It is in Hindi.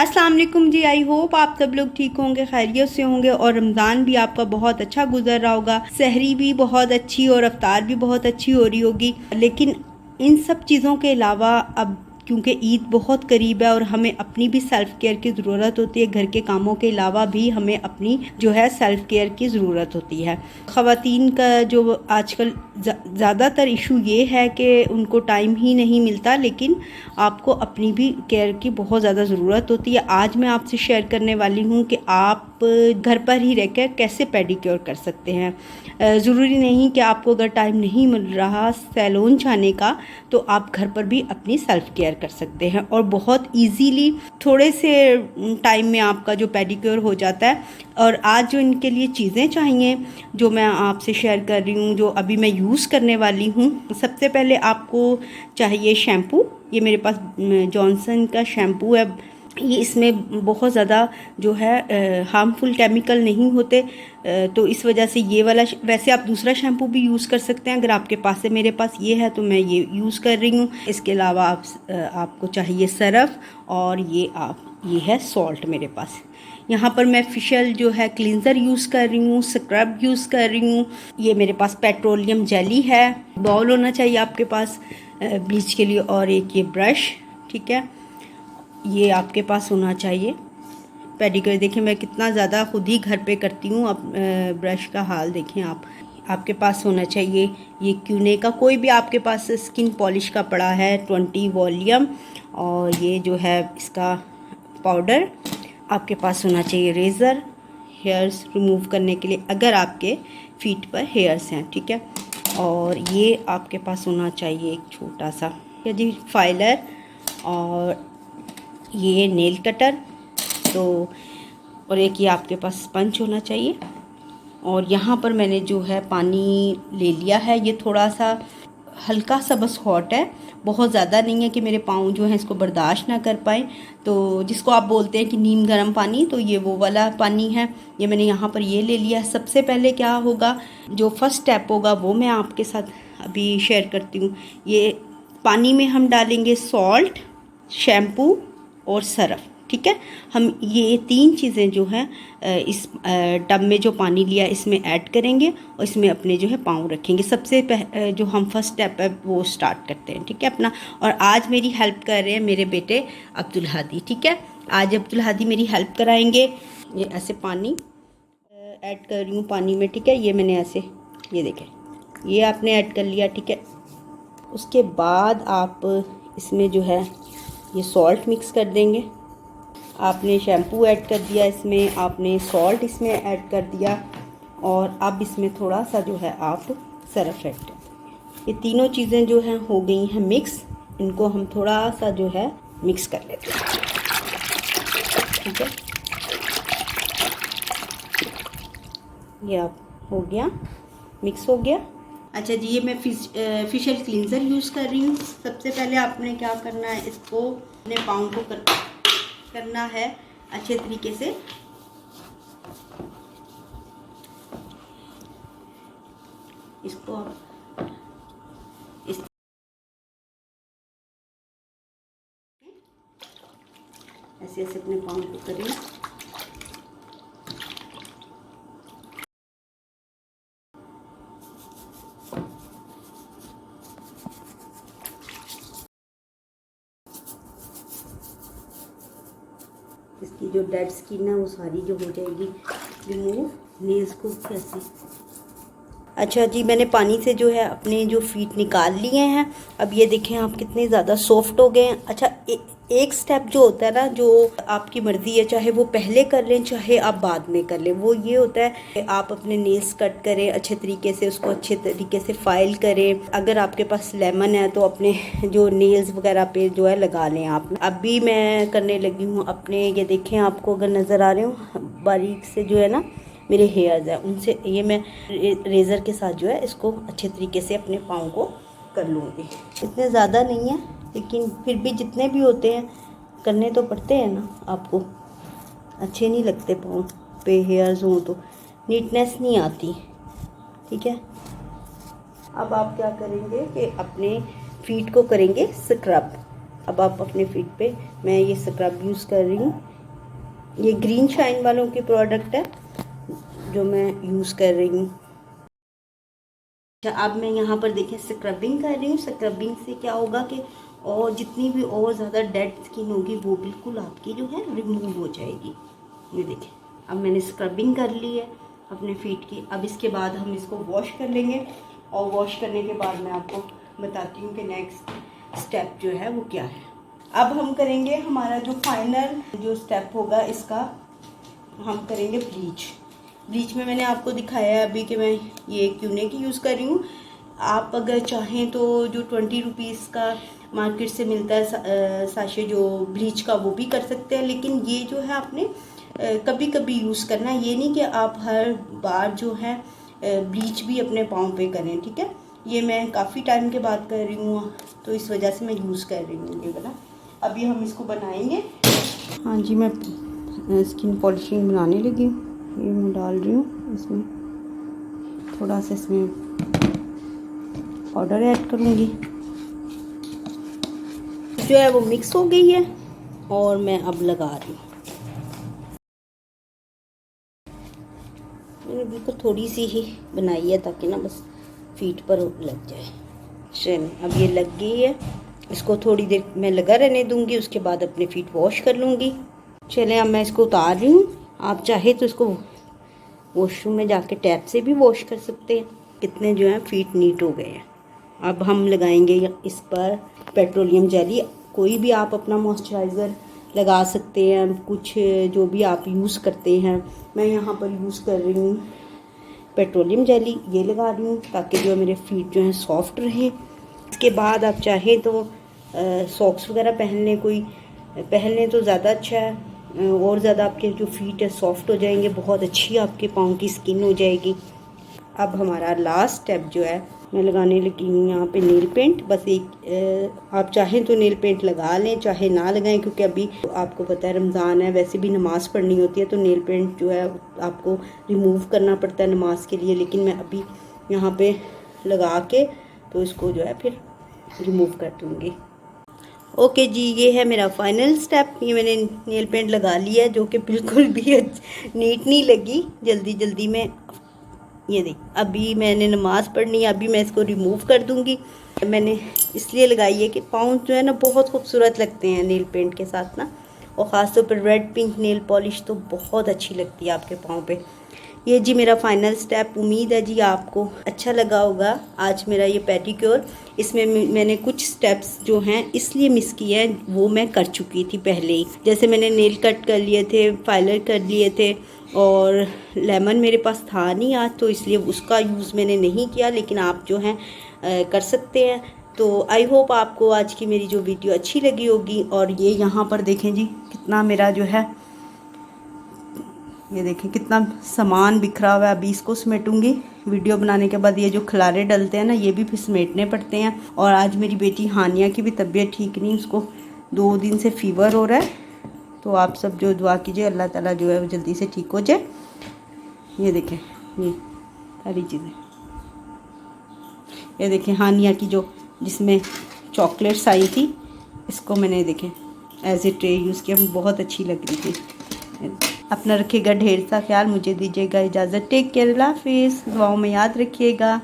अस्सलाम वालेकुम जी। आई होप आप सब लोग ठीक होंगे, खैरियत से होंगे और रमज़ान भी आपका बहुत अच्छा गुजर रहा होगा। सहरी भी बहुत अच्छी और अफ्तार भी बहुत अच्छी हो रही होगी। लेकिन इन सब चीज़ों के अलावा अब क्योंकि ईद बहुत करीब है और हमें अपनी भी सेल्फ़ केयर की ज़रूरत होती है। घर के कामों के अलावा भी हमें अपनी जो है सेल्फ़ केयर की ज़रूरत होती है। ख़वातीन का जो आजकल ज़्यादातर इशू ये है कि उनको टाइम ही नहीं मिलता, लेकिन आपको अपनी भी केयर की बहुत ज़्यादा ज़रूरत होती है। आज मैं आपसे शेयर करने वाली हूँ कि आप घर पर ही रहकर कैसे पेडिक्योर कर सकते हैं। ज़रूरी नहीं कि आपको अगर टाइम नहीं मिल रहा सैलून जाने का तो आप घर पर भी अपनी सेल्फ़ केयर कर सकते हैं और बहुत इजीली थोड़े से टाइम में आपका जो पेडिक्योर हो जाता है। और आज जो इनके लिए चीज़ें चाहिए जो मैं आपसे शेयर कर रही हूँ, जो अभी मैं यूज़ करने वाली हूँ। सबसे पहले आपको चाहिए शैम्पू। ये मेरे पास जॉनसन का शैम्पू है। ये इसमें बहुत ज़्यादा जो है हार्मफुल केमिकल नहीं होते, तो इस वजह से ये वाला वैसे आप दूसरा शैम्पू भी यूज़ कर सकते हैं अगर आपके पास है। मेरे पास ये है तो मैं ये यूज़ कर रही हूँ। इसके अलावा आपको चाहिए सरफ और ये है सॉल्ट मेरे पास। यहाँ पर मैं फेशियल जो है क्लींजर यूज़ कर रही हूँ, स्क्रब यूज़ कर रही हूँ। ये मेरे पास पेट्रोलियम जेली है। बाउल होना चाहिए आपके पास ब्लीच के लिए और एक ये ब्रश, ठीक है, ये आपके पास होना चाहिए। पेडिक्योर देखें मैं कितना ज़्यादा खुद ही घर पे करती हूँ। अब ब्रश का हाल देखें आप। आपके पास होना चाहिए ये क्यूने का कोई भी आपके पास स्किन पॉलिश का पड़ा है 20 वॉल्यूम, और ये जो है इसका पाउडर। आपके पास होना चाहिए रेज़र हेयर्स रिमूव करने के लिए अगर आपके फीट पर हेयर्स हैं, ठीक है। और ये आपके पास होना चाहिए एक छोटा सा जी फाइलर, और ये नेल कटर, तो और एक ये आपके पास स्पंज होना चाहिए। और यहाँ पर मैंने जो है पानी ले लिया है। ये थोड़ा सा हल्का सा बस हॉट है, बहुत ज़्यादा नहीं है कि मेरे पाँव जो हैं इसको बर्दाश्त ना कर पाए। तो जिसको आप बोलते हैं कि नीम गर्म पानी, तो ये वो वाला पानी है। ये मैंने यहाँ पर ये ले लिया है। सबसे पहले क्या होगा, जो फर्स्ट स्टेप होगा वो मैं आपके साथ अभी शेयर करती हूँ। ये पानी में हम डालेंगे सॉल्ट, शैम्पू और सरफ, ठीक है। हम ये तीन चीज़ें जो हैं इस टब में जो पानी लिया इसमें ऐड करेंगे और इसमें अपने जो है पाँव रखेंगे। सबसे जो हम फर्स्ट स्टेप है वो स्टार्ट करते हैं, ठीक है अपना। और आज मेरी हेल्प कर रहे हैं मेरे बेटे अब्दुल हादी, ठीक है। आज अब्दुल हादी मेरी हेल्प कराएंगे। ये ऐसे पानी ऐड कर रही हूँ पानी में, ठीक है। ये मैंने ऐसे, ये देखें, ये आपने ऐड कर लिया, ठीक है। उसके बाद आप इसमें जो है ये सॉल्ट मिक्स कर देंगे। आपने शैम्पू ऐड कर दिया इसमें, आपने सॉल्ट इसमें ऐड कर दिया, और अब इसमें थोड़ा सा जो है आप सरफ ऐड कर। ये तीनों चीज़ें जो हैं हो गई हैं मिक्स। इनको हम थोड़ा सा जो है मिक्स कर लेते हैं, ठीक है। ये अब हो गया, मिक्स हो गया। अच्छा जी, ये मैं फेशियल क्लींजर यूज़ कर रही हूँ। सबसे पहले आपने क्या करना है, इसको अपने पाँव को करना है अच्छे तरीके से। इसको आप ऐसे ऐसे अपने पाँव को करें। इसकी जो डेड स्किन है वो सारी जो हो जाएगी रिमूव। नेल्स को कैसे, अच्छा जी, मैंने पानी से जो है अपने जो फीट निकाल लिए हैं। अब ये देखें आप कितने ज़्यादा सॉफ्ट हो गए हैं। अच्छा, एक स्टेप जो होता है ना, जो आपकी मर्ज़ी है, चाहे वो पहले कर लें चाहे आप बाद में कर लें, वो ये होता है कि आप अपने नेल्स कट करें अच्छे तरीके से, उसको अच्छे तरीके से फाइल करें। अगर आपके पास लेमन है तो अपने जो नेल्स वगैरह पे जो है लगा लें आप। अभी मैं करने लगी हूँ अपने, ये देखें आपको अगर नज़र आ रहे हो बारीक से जो है ना मेरे हेयर्स हैं, उनसे ये मैं रेज़र के साथ जो है इसको अच्छे तरीके से अपने पाँव को कर लूँगी। इतने ज़्यादा नहीं है, लेकिन फिर भी जितने भी होते हैं करने तो पड़ते हैं ना आपको। अच्छे नहीं लगते पाँव पे हेयर्स हों तो नीटनेस नहीं आती, ठीक है। अब आप क्या करेंगे कि अपने फीट को करेंगे स्क्रब, अब आप अपने फीट पे, मैं ये स्क्रब यूज़ कर रही हूँ, ये ग्रीन शाइन वालों की प्रोडक्ट है जो मैं यूज़ कर रही हूँ। अब मैं यहाँ पर देखें स्क्रबिंग कर रही हूँ। स्क्रबिंग से क्या होगा कि और जितनी भी और ज़्यादा डेड स्किन होगी वो बिल्कुल आपकी जो है रिमूव हो जाएगी। ये देखें, अब मैंने स्क्रबिंग कर ली है अपने फीट की। अब इसके बाद हम इसको वॉश कर लेंगे और वॉश करने के बाद मैं आपको बताती हूँ कि नेक्स्ट स्टेप जो है वो क्या है। अब हम करेंगे हमारा जो फाइनल जो स्टेप होगा, इसका हम करेंगे ब्लीच। ब्लीच में मैंने आपको दिखाया है अभी कि मैं ये क्यूने की यूज़ कर रही हूँ। आप अगर चाहें तो जो 20 रुपीज़ का मार्केट से मिलता है साशे जो ब्लीच का, वो भी कर सकते हैं। लेकिन ये जो है आपने कभी कभी यूज़ करना, ये नहीं कि आप हर बार जो है ब्लीच भी अपने पाँव पे करें, ठीक है। ये मैं काफ़ी टाइम के बाद कर रही हूँ तो इस वजह से मैं यूज़ कर रही हूँ ये वाला। अभी हम इसको बनाएंगे। हाँ जी, मैं स्किन पॉलिशिंग बनाने लगी हूँ। ये मैं डाल रही हूँ इसमें, थोड़ा सा इसमें पाउडर ऐड करूँगी। जो है वो मिक्स हो गई है और मैं अब लगा रही हूँ। मैंने बिल्कुल थोड़ी सी ही बनाई है ताकि ना बस फीट पर लग जाए। चलिए, अब ये लग गई है। इसको थोड़ी देर मैं लगा रहने दूंगी, उसके बाद अपने फीट वॉश कर लूँगी। चलें, अब मैं इसको उतार रही हूँ। आप चाहे तो इसको वॉशरूम में जाके टैप से भी वॉश कर सकते हैं। कितने जो हैं फीट नीट हो गए हैं। अब हम लगाएंगे इस पर पेट्रोलियम जेली। कोई भी आप अपना मॉइस्चराइज़र लगा सकते हैं, कुछ जो भी आप यूज़ करते हैं। मैं यहाँ पर यूज़ कर रही हूँ पेट्रोलियम जेली, ये लगा रही हूँ ताकि जो मेरे फीट जो हैं सॉफ्ट रहें। इसके बाद आप चाहें तो सॉक्स वगैरह पहनने तो ज़्यादा अच्छा है, और ज़्यादा आपके जो फीट है सॉफ्ट हो जाएंगे, बहुत अच्छी आपके पाँव की स्किन हो जाएगी। अब हमारा लास्ट स्टेप जो है, मैं लगाने लगी हूँ यहाँ पे नेल पेंट। बस एक आप चाहें तो नेल पेंट लगा लें, चाहे ना लगाएं, क्योंकि अभी आपको पता है रमज़ान है, वैसे भी नमाज़ पढ़नी होती है तो नेल पेंट जो है आपको रिमूव करना पड़ता है नमाज के लिए। लेकिन मैं अभी यहाँ पे लगा के तो इसको जो है फिर रिमूव कर दूँगी। ओके जी, ये है मेरा फाइनल स्टेप। ये मैंने नेल पेंट लगा लिया है जो कि बिल्कुल भी नीट नहीं लगी जल्दी में। ये देख, अभी मैंने नमाज़ पढ़नी है, अभी मैं इसको रिमूव कर दूंगी। मैंने इसलिए लगाई है कि पाँव जो है ना बहुत खूबसूरत लगते हैं नेल पेंट के साथ ना, और ख़ास तौर पर रेड पिंक नेल पॉलिश तो बहुत अच्छी लगती है आपके पाँव पे। ये जी मेरा फाइनल स्टेप। उम्मीद है जी आपको अच्छा लगा होगा आज मेरा ये पेडिक्योर। इसमें मैंने कुछ स्टेप्स जो हैं इसलिए मिस किए हैं, वो मैं कर चुकी थी पहले ही। जैसे मैंने नेल कट कर लिए थे, फाइलर कर लिए थे, और लेमन मेरे पास था नहीं आज तो इसलिए उसका यूज़ मैंने नहीं किया। लेकिन आप जो हैं कर सकते हैं। तो आई होप आपको आज की मेरी जो वीडियो अच्छी लगी होगी। और ये यहाँ पर देखें जी कितना मेरा जो है, ये देखें कितना सामान बिखरा हुआ है। अभी इसको समेटूंगी। वीडियो बनाने के बाद ये जो खलारे डलते हैं ना, ये भी फिर समेटने पड़ते हैं। और आज मेरी बेटी हानिया की भी तबीयत ठीक नहीं, उसको 2 दिन से फीवर हो रहा है। तो आप सब जो दुआ कीजिए अल्लाह ताला जो है वो जल्दी से ठीक हो जाए। ये देखें ये सारी चीज़ें, ये देखें हानिया की जो जिसमें चॉकलेट्स आई थी, इसको मैंने देखें एज ए ट्रे यूज़ किया, बहुत अच्छी लग रही थी। अपना रखिएगा ढेर सा ख्याल, मुझे दीजिएगा इजाज़त। टेक केयर, अल्लाह हाफिज़। दुआओं में याद रखिएगा।